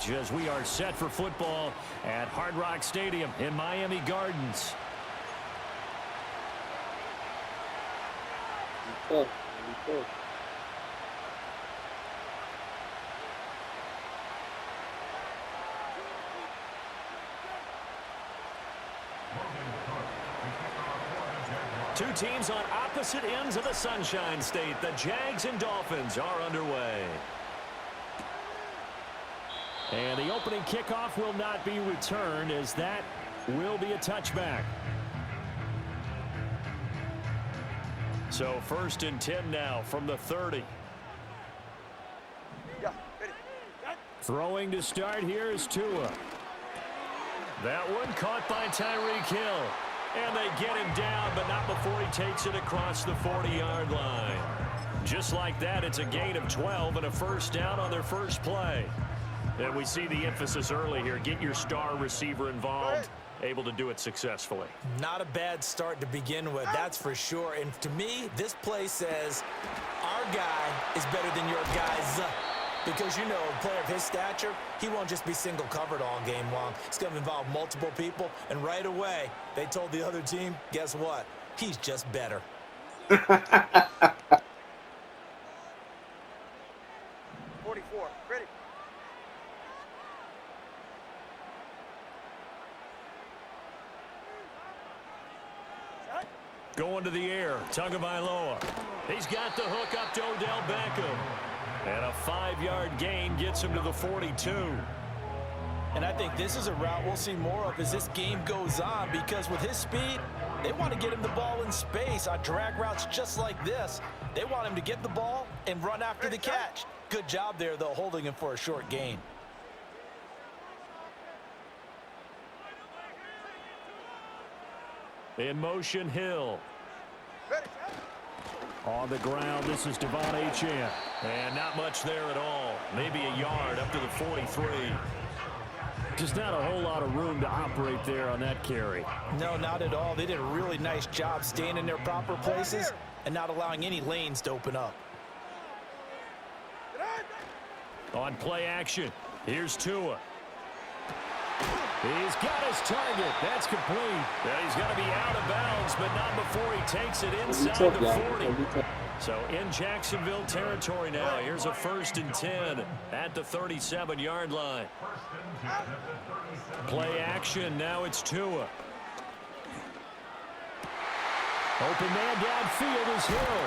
advantage as we are set for football at Hard Rock Stadium in Miami Gardens. Two teams on opposite ends of the Sunshine State. The Jags and Dolphins are underway. And the opening kickoff will not be returned, as that will be a touchback. So 1st and 10 now from the 30. Throwing to start here is Tua. That one caught by Tyreek Hill. And they get him down, but not before he takes it across the 40-yard line. Just like that, it's a gain of 12 and a first down on their first play. And we see the emphasis early here. Get your star receiver involved. Able to do it successfully. Not a bad start to begin with, that's for sure. And to me, this play says our guy is better than your guy's. Because, you know, a player of his stature, he won't just be single covered all game long. It's going to involve multiple people. And right away, they told the other team, guess what? He's just better. 44, ready. Going to the air, Tagovailoa. He's got the hook up to Odell Beckham. And a 5-yard gain gets him to the 42. And I think this is a route we'll see more of as this game goes on, because with his speed, they want to get him the ball in space on drag routes just like this. They want him to get the ball and run after the catch. Good job there, though, holding him for a short gain. In motion, Hill. On the ground, this is Devon Achane. And not much there at all. Maybe a yard up to the 43. Just not a whole lot of room to operate there on that carry. No, not at all. They did a really nice job staying in their proper places and not allowing any lanes to open up. On play action, here's Tua. He's got his target. That's complete. And he's going to be out of bounds, but not before he takes it inside the 40. So in Jacksonville territory now. Here's a 1st and 10 at the 37-yard line. Play action. Now it's Tua. Open man downfield is Hill.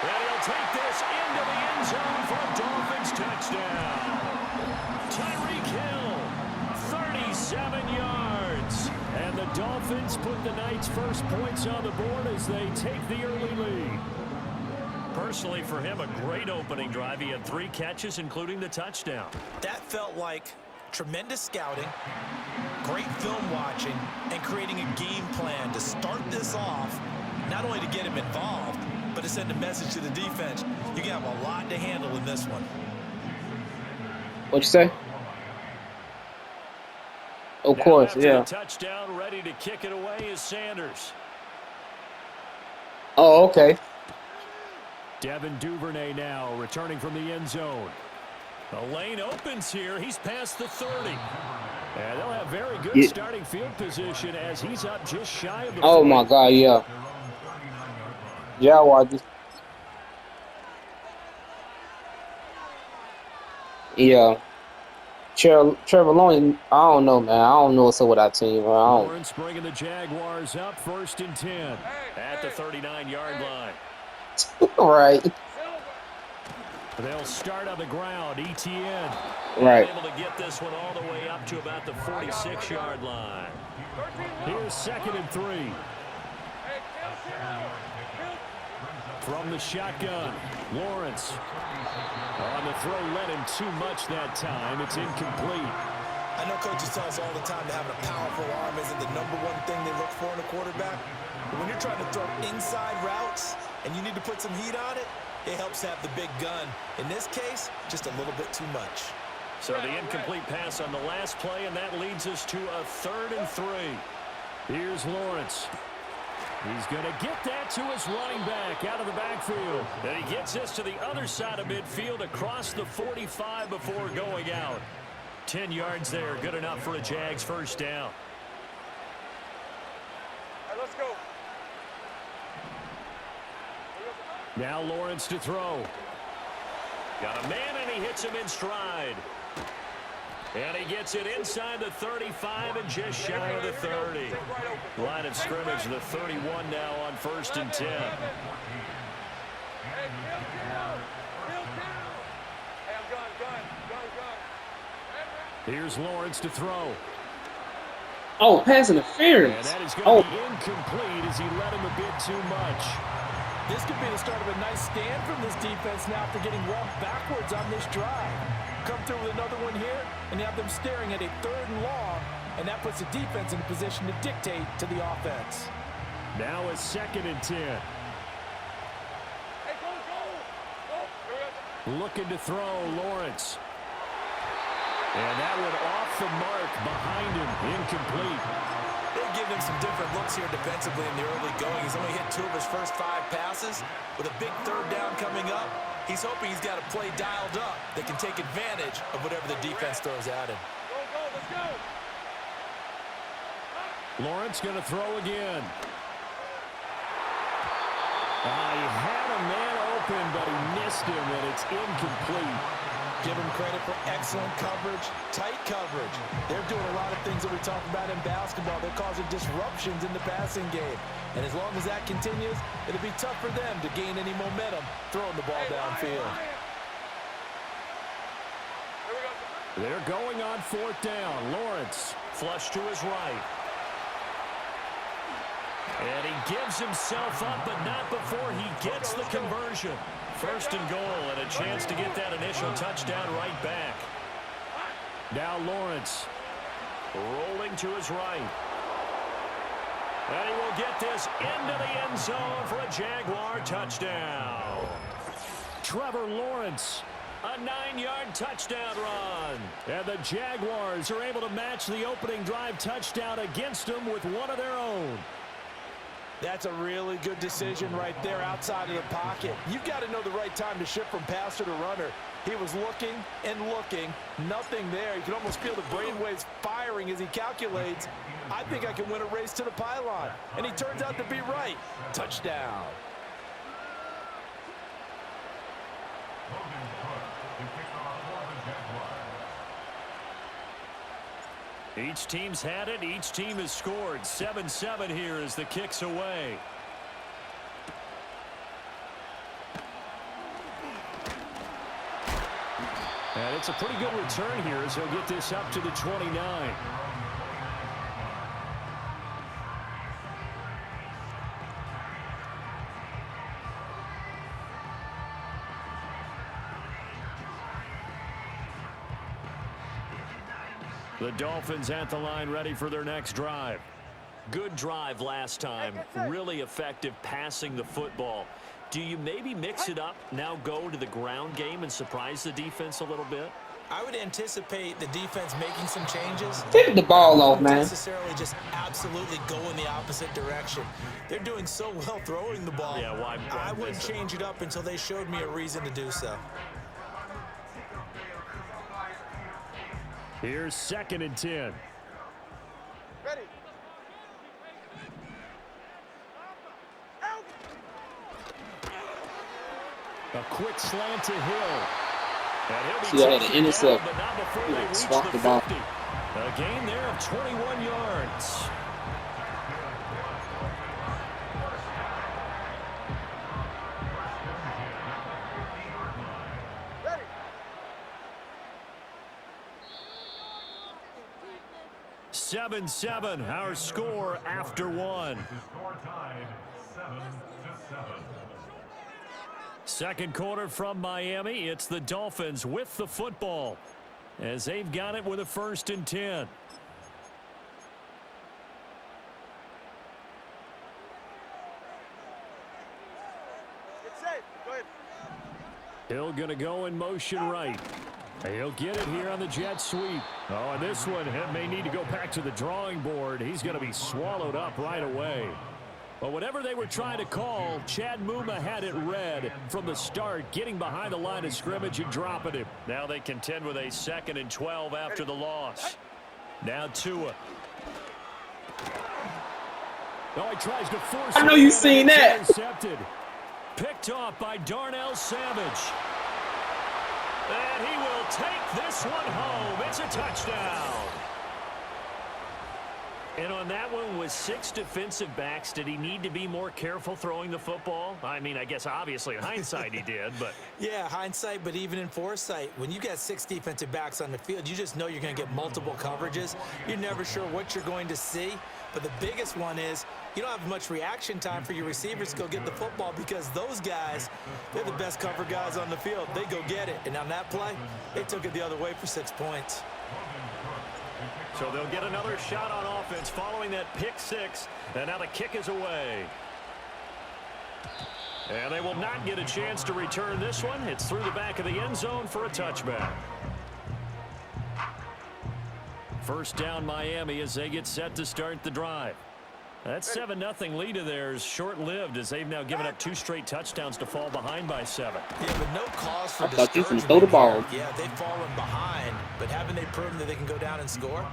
And he'll take this into the end zone for a Dolphins touchdown. Tyreek Hill, 37 yards. And the Dolphins put the night's first points on the board as they take the early lead. Personally, for him, a great opening drive. He had 3 catches, including the touchdown. That felt like tremendous scouting, great film watching, and creating a game plan to start this off, not only to get him involved, but to send a message to the defense. You can have a lot to handle in this one. What'd you say? Of course, yeah. Touchdown, ready to kick it away is Sanders. Oh, okay. Devin Duvernay now returning from the end zone. The lane opens here. He's past the 30. And they'll have very good starting field position as he's up just shy of the 40. Oh, my God, yeah. Yeah, well, yeah. Trevor Lawrence, I don't know, man. I don't know what's up with our team. Lawrence bringing the Jaguars up 1st and 10 at the 39-yard line. Right. They'll start on the ground. ETN. Right. Able to get this one all the way up to about the 46-yard line. Here's 2nd and 3. From the shotgun, Lawrence. On the throw, led him too much that time. It's incomplete. I know coaches tell us all the time that having a powerful arm isn't the #1 thing they look for in a quarterback. But when you're trying to throw inside routes and you need to put some heat on it, it helps have the big gun. In this case, just a little bit too much. So the incomplete pass on the last play, and that leads us to a 3rd and 3. Here's Lawrence. He's going to get that to his running back out of the backfield. And he gets this to the other side of midfield across the 45 before going out. 10 yards there, good enough for a Jags first down. All right, let's go. Now Lawrence to throw. Got a man, and he hits him in stride. And he gets it inside the 35 and just shy of the 30. Line of scrimmage, the 31 now on 1st and 10. Here's Lawrence to throw. Oh, pass interference. And that is going to be incomplete as he let him a bit too much. This could be the start of a nice stand from this defense now after getting walked backwards on this drive. Come through with another one here, and you have them staring at a 3rd and long, and that puts the defense in a position to dictate to the offense. Now a 2nd and 10. Hey, go. Looking to throw, Lawrence. And that one off the mark behind him, incomplete. They'll give him some different looks here defensively in the early going. He's only hit 2 of his first 5 passes. With a big 3rd down coming up, he's hoping he's got a play dialed up that can take advantage of whatever the defense throws at him. Go, let's go. Lawrence going to throw again. He had a man open, but he missed him, and it's incomplete. Give him credit for excellent coverage, tight coverage. They're doing a lot of things that we talk about in basketball. They're causing disruptions in the passing game. And as long as that continues, it'll be tough for them to gain any momentum throwing the ball downfield. They're going on 4th down. Lawrence flush to his right. And he gives himself up, but not before he gets the conversion. 1st and goal, and a chance to get that initial touchdown right back. Now Lawrence rolling to his right. And he will get this into the end zone for a Jaguar touchdown. Trevor Lawrence, a 9-yard touchdown run. And the Jaguars are able to match the opening drive touchdown against them with one of their own. That's a really good decision right there outside of the pocket. You've got to know the right time to shift from passer to runner. He was looking and looking, nothing there. You can almost feel the brainwaves firing as he calculates, I think I can win a race to the pylon. And he turns out to be right. Touchdown. Each team's had it. Each team has scored. 7-7 here as the kick's away. And it's a pretty good return here as he'll get this up to the 29. The Dolphins at the line ready for their next drive. Good drive last time. Really effective passing the football. Do you maybe mix it up, now go to the ground game and surprise the defense a little bit? I would anticipate the defense making some changes. Take the ball off, man. Not necessarily just absolutely go in the opposite direction. They're doing so well throwing the ball. Yeah, why I wouldn't change it up until they showed me a reason to do so. Here's 2nd and 10. Ready. A quick slant to Hill. And he'll be See, I had an taken intercept. down, but not before they reach Swap the the ball. 50. A gain there of 21 yards. Ready. 7-7, our score after one. Second quarter from Miami. It's the Dolphins with the football as they've got it with a 1st and 10. Get safe. Go ahead. Hill going to go in motion right. He'll get it here on the jet sweep. Oh, and this one may need to go back to the drawing board. He's going to be swallowed up right away. Well, whatever they were trying to call, Chad Muma had it read from the start, getting behind the line of scrimmage and dropping him. Now they contend with a 2nd and 12 after the loss. Now Tua. Oh, he tries to force it. I know you seen that. Intercepted. Picked off by Darnell Savage. And he will take this one home. It's a touchdown. And on that one, with 6 defensive backs, did he need to be more careful throwing the football? I mean, I guess obviously in hindsight he did, but... Yeah, hindsight, but even in foresight, when you got 6 defensive backs on the field, you just know you're going to get multiple coverages. You're never sure what you're going to see. But the biggest one is you don't have much reaction time for your receivers to go get the football because those guys, they're the best cover guys on the field. They go get it. And on that play, they took it the other way for 6 points. So they'll get another shot on offense following that pick 6. And now the kick is away. And they will not get a chance to return this one. It's through the back of the end zone for a touchback. First down Miami as they get set to start the drive. That 7-0 lead of theirs short-lived as they've now given up 2 straight touchdowns to fall behind by 7. Yeah, but no cause for I thought you discouragement. can throw the ball. Yeah, they've fallen behind, but haven't they proven that they can go down and score?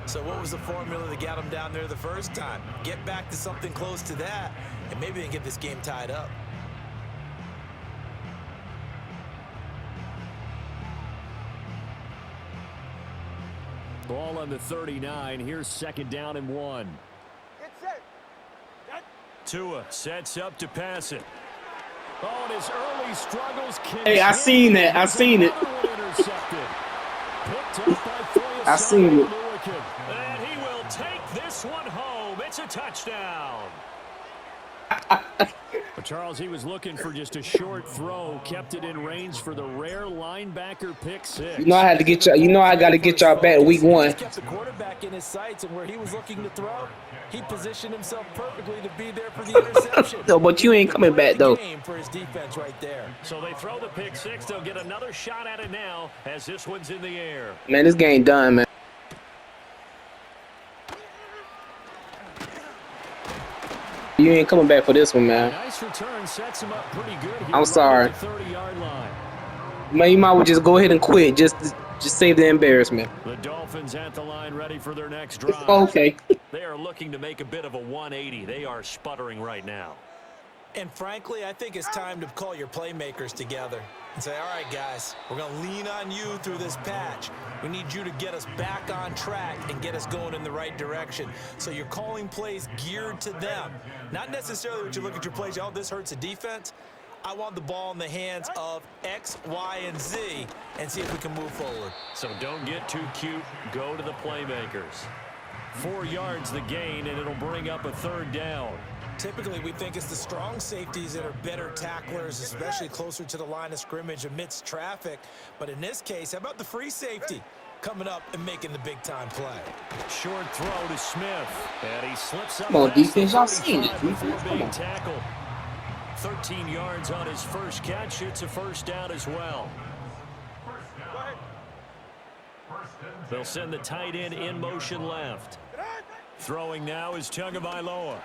So what was the formula that got them down there the first time? Get back to something close to that, and maybe they can get this game tied up. Ball on the 39. Here's 2nd down and 1. Get set. Tua sets up to pass it. Oh, and his early struggles. Hey, I seen that. I seen it. I seen it. And he will take this one home. It's a touchdown. But Charles, he was looking for just a short throw, kept it in range for the rare linebacker pick 6. You know I had to get y'all. You know I got to get y'all back week 1. He kept the quarterback in his sights, and where he was looking to throw, he positioned himself perfectly to be there for the interception. No, but you ain't coming back though. Game for his defense right there. So they throw the pick 6. They'll get another shot at it now as this one's in the air. Man, this game done, man. You ain't coming back for this one, man. Nice return, sets him up pretty good here. I'm sorry. Right at the 30-yard line. Man, you might well just go ahead and quit. Just save the embarrassment. The Dolphins at the line ready for their next drive. Okay. They are looking to make a bit of a 180. They are sputtering right now. And frankly, I think it's time to call your playmakers together and say, all right, guys, we're going to lean on you through this patch. We need you to get us back on track and get us going in the right direction. So you're calling plays geared to them. Not necessarily what you look at your plays, oh, this hurts the defense. I want the ball in the hands of X, Y, and Z and see if we can move forward. So don't get too cute. Go to the playmakers. 4 yards the gain, and it'll bring up a 3rd down. Typically, we think it's the strong safeties that are better tacklers, especially closer to the line of scrimmage amidst traffic. But in this case, how about the free safety coming up and making the big-time play? Short throw to Smith, and he slips up. Come on, past the defense. Y'all seen it. 35 before Defense, come being on. tackled. 13 yards on his first catch. It's a 1st down as well. They'll send the tight end in motion left. Throwing now is Tagovailoa.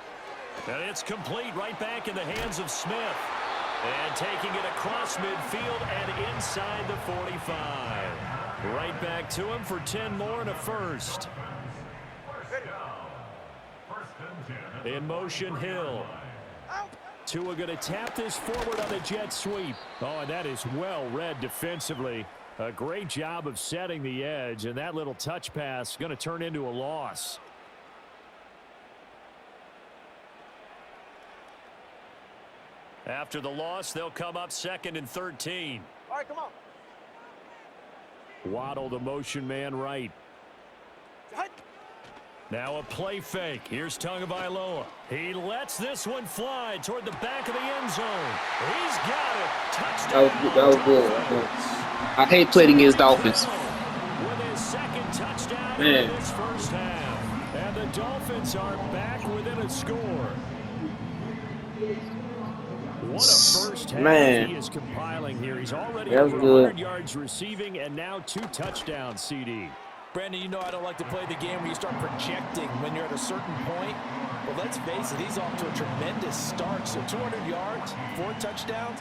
And it's complete right back in the hands of Smith. And taking it across midfield and inside the 45. Right back to him for 10 more and a 1st. In motion, Hill. Tua going to tap this forward on the jet sweep. Oh, and that is well read defensively. A great job of setting the edge, and that little touch pass going to turn into a loss. After the loss, they'll come up 2nd and 13. All right, come on. Waddle, the motion man right. Now a play fake. Here's Tagovailoa. He lets this one fly toward the back of the end zone. He's got it. Touchdown. That was good. I hate playing against Dolphins. With his 2nd touchdown Man. in this first half. And the Dolphins are back within a score. What a first half Man. he is compiling here. He's already That was over good. 100 yards receiving and now 2 touchdowns, CD. Brandon, you know I don't like to play the game where you start projecting when you're at a certain point. Well, let's face it, he's off to a tremendous start. So 200 yards, 4 touchdowns.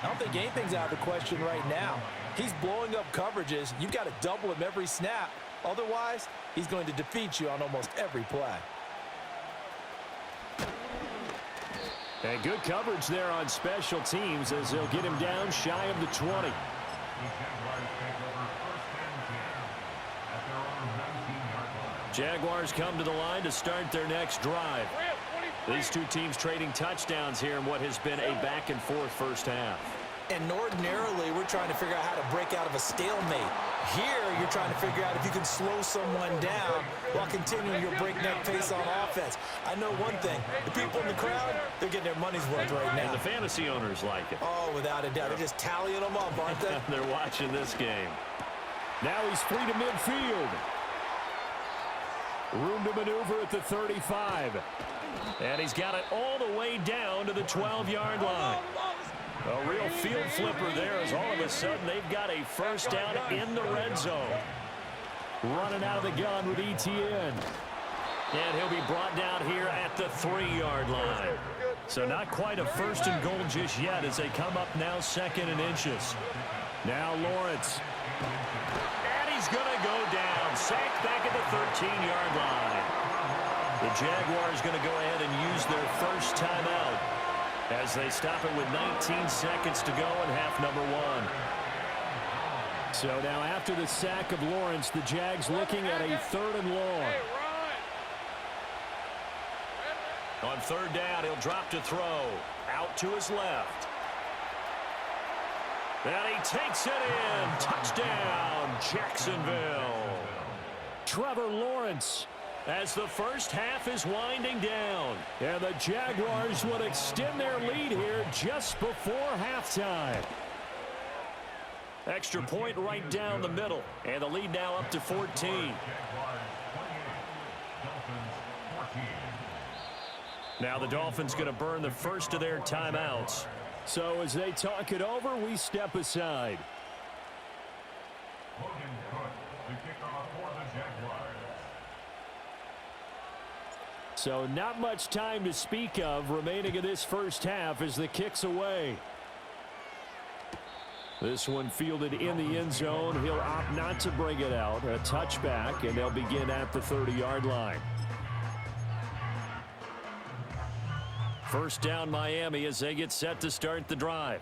I don't think anything's out of the question right now. He's blowing up coverages. You've got to double him every snap. Otherwise, he's going to defeat you on almost every play. And good coverage there on special teams as they'll get him down shy of the 20. Jaguars come to the line to start their next drive. These two teams trading touchdowns here in what has been a back-and-forth first half. And ordinarily, we're trying to figure out how to break out of a stalemate. Here, you're trying to figure out if you can slow someone down while continuing your breakneck pace on offense. I know one thing. The people in the crowd, they're getting their money's worth right now. And the fantasy owners like it. Oh, without a doubt. They're just tallying them up, aren't they? They're watching this game. Now he's free to midfield. Room to maneuver at the 35. And he's got it all the way down to the 12-yard line. A real field flipper there as all of a sudden they've got a first down in the red zone. Running out of the gun with Etienne. And he'll be brought down here at the 3-yard line. So not quite a first and goal just yet as they come up now 2nd and inches. Now Lawrence. And he's going to go down. Sacked back at the 13-yard line. The Jaguars going to go ahead and use their first timeout as they stop it with 19 seconds to go in half number 1. So now after the sack of Lawrence, the Jags looking at a 3rd and long. On 3rd down, he'll drop to throw. Out to his left. And he takes it in. Touchdown, Jacksonville. Trevor Lawrence as the first half is winding down. And the Jaguars will extend their lead here just before halftime. Extra point right down the middle. And the lead now up to 14. Now the Dolphins going to burn the first of their timeouts. So as they talk it over, we step aside. So not much time to speak of remaining in this first half as the kick's away. This one fielded in the end zone. He'll opt not to bring it out. A touchback, and they'll begin at the 30-yard line. First down Miami as they get set to start the drive.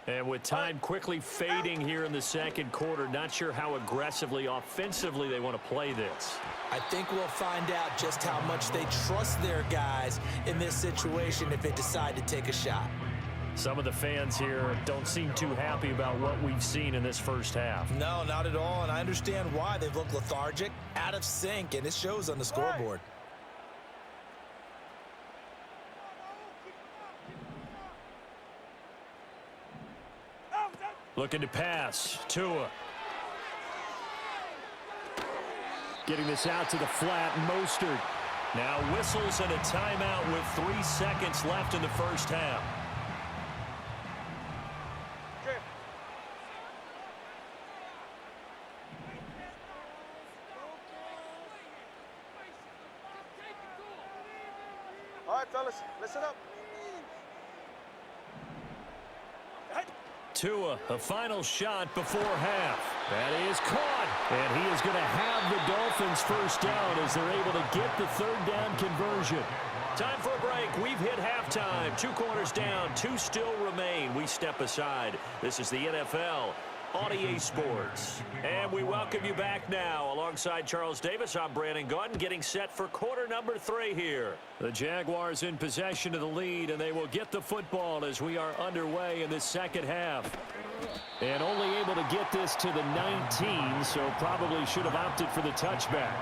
And with time quickly fading here in the second quarter, not sure how aggressively, offensively they want to play this. I think we'll find out just how much they trust their guys in this situation if they decide to take a shot. Some of the fans here don't seem too happy about what we've seen in this first half. No, not at all, and I understand why. They've looked lethargic, out of sync, and it shows on the scoreboard. Looking to pass. Tua. Getting this out to the flat. Mostert. Now whistles and a timeout with 3 seconds left in the first half. All right, fellas, listen up. Tua, a final shot before half. That is caught. And he is going to have the Dolphins first down as they're able to get the 3rd down conversion. Time for a break. We've hit halftime. 2 quarters down. 2 still remain. We step aside. This is the NFL on EA Sports. And we welcome you back now. Alongside Charles Davis, I'm Brandon Gaudin, getting set for quarter number 3 here. The Jaguars in possession of the lead, and they will get the football as we are underway in this second half. And only able to get this to the 19, so probably should have opted for the touchback.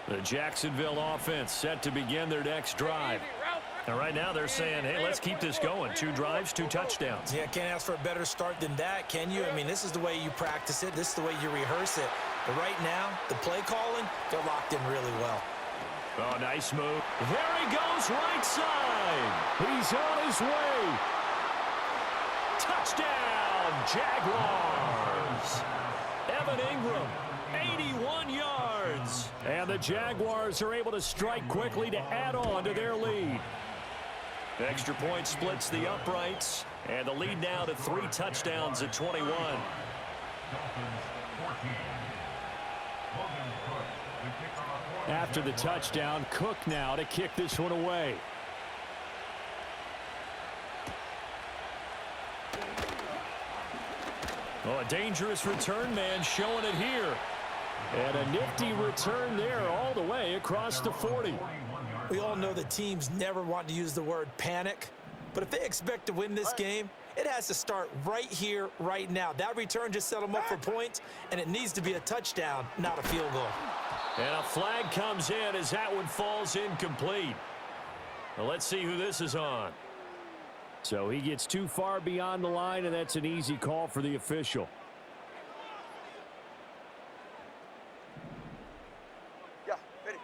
The Jacksonville offense set to begin their next drive. And right now they're saying, hey, let's keep this going. 2 drives, 2 touchdowns. Yeah, can't ask for a better start than that, can you? I mean, this is the way you practice it. This is the way you rehearse it. But right now, the play calling, they're locked in really well. Oh, nice move. There he goes goes right side. He's on his way. Touchdown, Jaguars. Evan Ingram, 81 yards. And the Jaguars are able to strike quickly to add on to their lead. Extra point splits the uprights. And the lead now to 3 touchdowns at 21. After the touchdown, Cook now to kick this one away. Oh, a dangerous return man showing it here. And a nifty return there all the way across the 40. We all know that teams never want to use the word panic. But if they expect to win this game, it has to start right here, right now. That return just set them up for points, and it needs to be a touchdown, not a field goal. And a flag comes in as that one falls incomplete. Well, let's see who this is on. So he gets too far beyond the line, and that's an easy call for the official. Yeah, ready.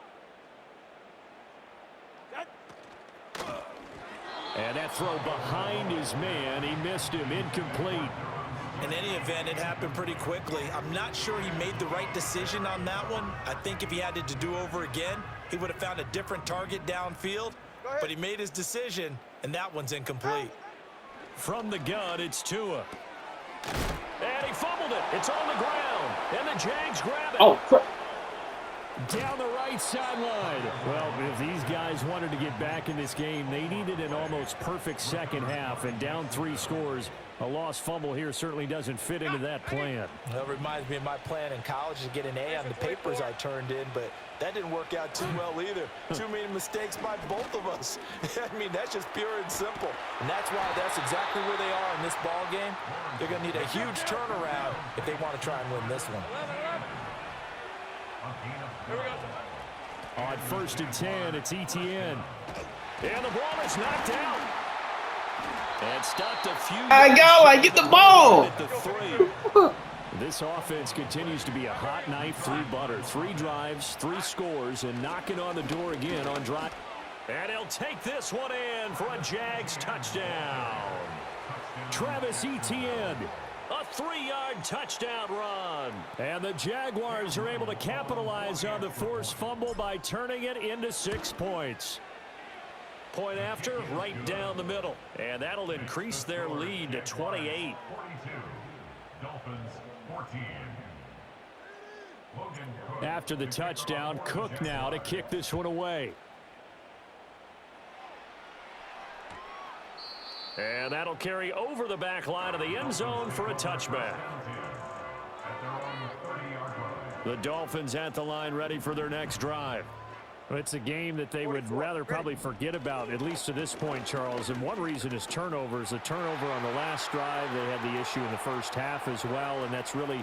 And that throw behind his man, he missed him, incomplete. In any event, it happened pretty quickly. I'm not sure he made the right decision on that one. I think if he had to do over again, he would have found a different target downfield. But he made his decision, and that one's incomplete. From the gun, it's Tua. And he fumbled it. It's on the ground. And the Jags grab it. Oh, crap. Down the right sideline. Well, if these guys wanted to get back in this game, they needed an almost perfect second half. And down 3 scores, a lost fumble here certainly doesn't fit into that plan. That reminds me of my plan in college to get an A on the papers I turned in, but that didn't work out too well either. Too many mistakes by both of us. I mean, that's just pure and simple. And that's why that's exactly where they are in this ball game. They're going to need a huge turnaround if they want to try and win this one. On 1st and 10, it's ETN. And the ball is knocked out. And stopped a few. I get the ball. At the 3. This offense continues to be a hot knife through butter. 3 drives, 3 scores, and knocking on the door again on drive. And he'll take this one in for a Jags touchdown. Travis Etienne. A 3-yard touchdown run. And the Jaguars are able to capitalize on the forced fumble by turning it into 6 points. Point after, right down the middle. And that'll increase their lead to 28. After the touchdown, Cook now to kick this one away. And that'll carry over the back line of the end zone for a touchback. The Dolphins at the line ready for their next drive. It's a game that they would rather probably forget about, at least to this point, Charles. And one reason is turnovers. The turnover on the last drive, they had the issue in the first half as well. And that's really,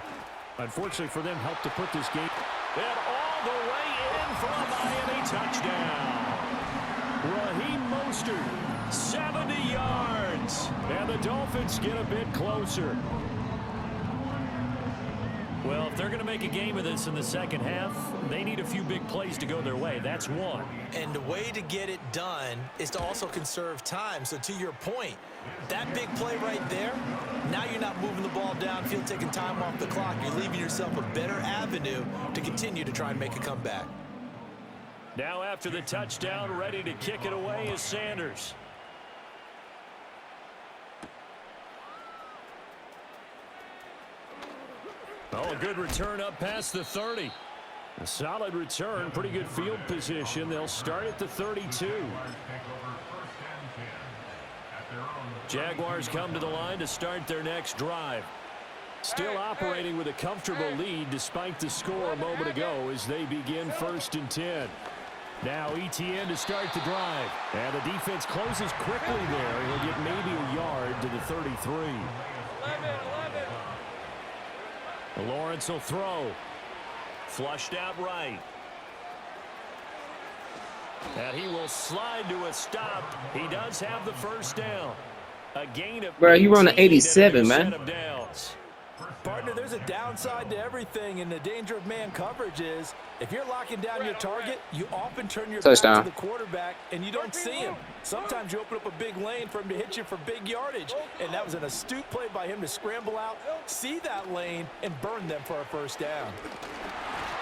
unfortunately for them, helped to put this game. And all the way in for a Miami touchdown. Raheem Mostert, 70 yards. And the Dolphins get a bit closer. Well, if they're going to make a game of this in the second half, they need a few big plays to go their way. That's one. And the way to get it done is to also conserve time. So to your point, that big play right there, now you're not moving the ball downfield, taking time off the clock. You're leaving yourself a better avenue to continue to try and make a comeback. Now after the touchdown, ready to kick it away is Sanders. Oh, a good return up past the 30. A solid return, pretty good field position. They'll start at the 32. Jaguars come to the line to start their next drive. Still operating with a comfortable lead despite the score a moment ago as they begin 1st and 10. Now ETN to start the drive. And the defense closes quickly there. He'll get maybe a yard to the 33. Lawrence will throw. Flushed out right. And he will slide to a stop. He does have the first down. A gain of Bro, he run an 87, man. Partner, there's a downside to everything, and the danger of man coverage is if you're locking down your target, you often turn your back to the quarterback, and you don't see him. Sometimes you open up a big lane for him to hit you for big yardage, and that was an astute play by him to scramble out, see that lane, and burn them for a first down.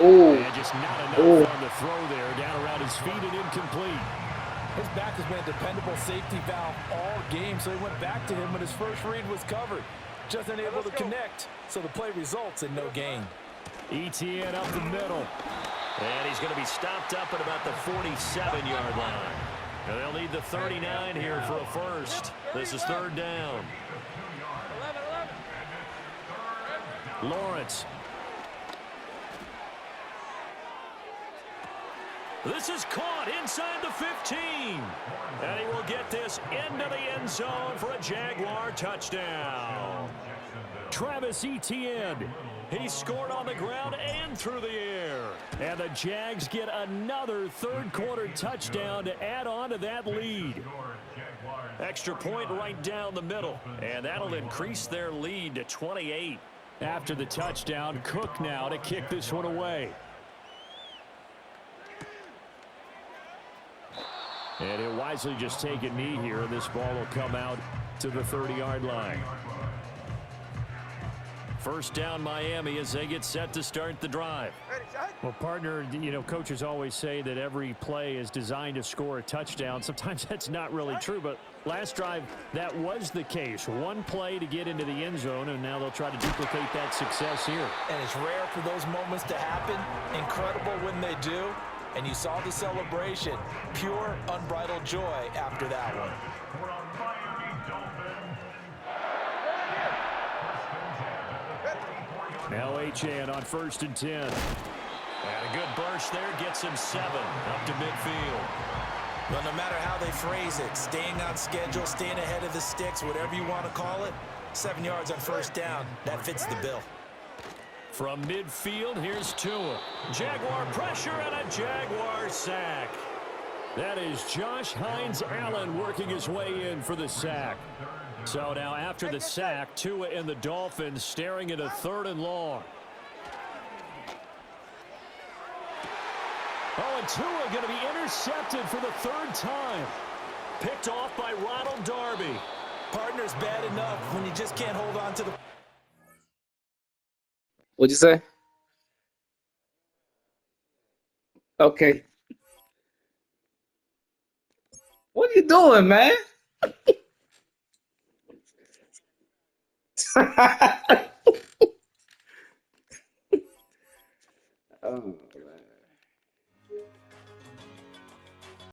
And just not enough on the throw there, down around his feet and incomplete. His back has been a dependable safety valve all game, so he went back to him when his first read was covered. Just unable to connect, so the play results in no gain. ETN up the middle. And he's going to be stopped up at about the 47-yard line. And they'll need the 39 here for a first. This is third down. Lawrence. This is caught inside the 15. And he will get this into the end zone for a Jaguar touchdown. Travis Etienne. He scored on the ground and through the air. And the Jags get another third-quarter touchdown to add on to that lead. Extra point right down the middle. And that'll increase their lead to 28. After the touchdown, Cook now to kick this one away. And he'll wisely just take a knee here, and this ball will come out to the 30-yard line. First down, Miami, as they get set to start the drive. Well, partner, you know, coaches always say that every play is designed to score a touchdown. Sometimes that's not really true, but last drive, that was the case. One play to get into the end zone, and now they'll try to duplicate that success here. And it's rare for those moments to happen. Incredible when they do. And you saw the celebration. Pure, unbridled joy after that one. Now Achane on 1st and 10. And a good burst there gets him 7 up to midfield. Well, no matter how they phrase it, staying on schedule, staying ahead of the sticks, whatever you want to call it, 7 yards on first down, that fits the bill. From midfield, here's Tua. Jaguar pressure and a Jaguar sack. That is Josh Hines Allen working his way in for the sack. So now after the sack, Tua and the Dolphins staring at a 3rd and long. Oh, and Tua going to be intercepted for the 3rd time. Picked off by Ronald Darby. Partner's bad enough when you just can't hold on to the... What'd you say? Okay. What are you doing, man?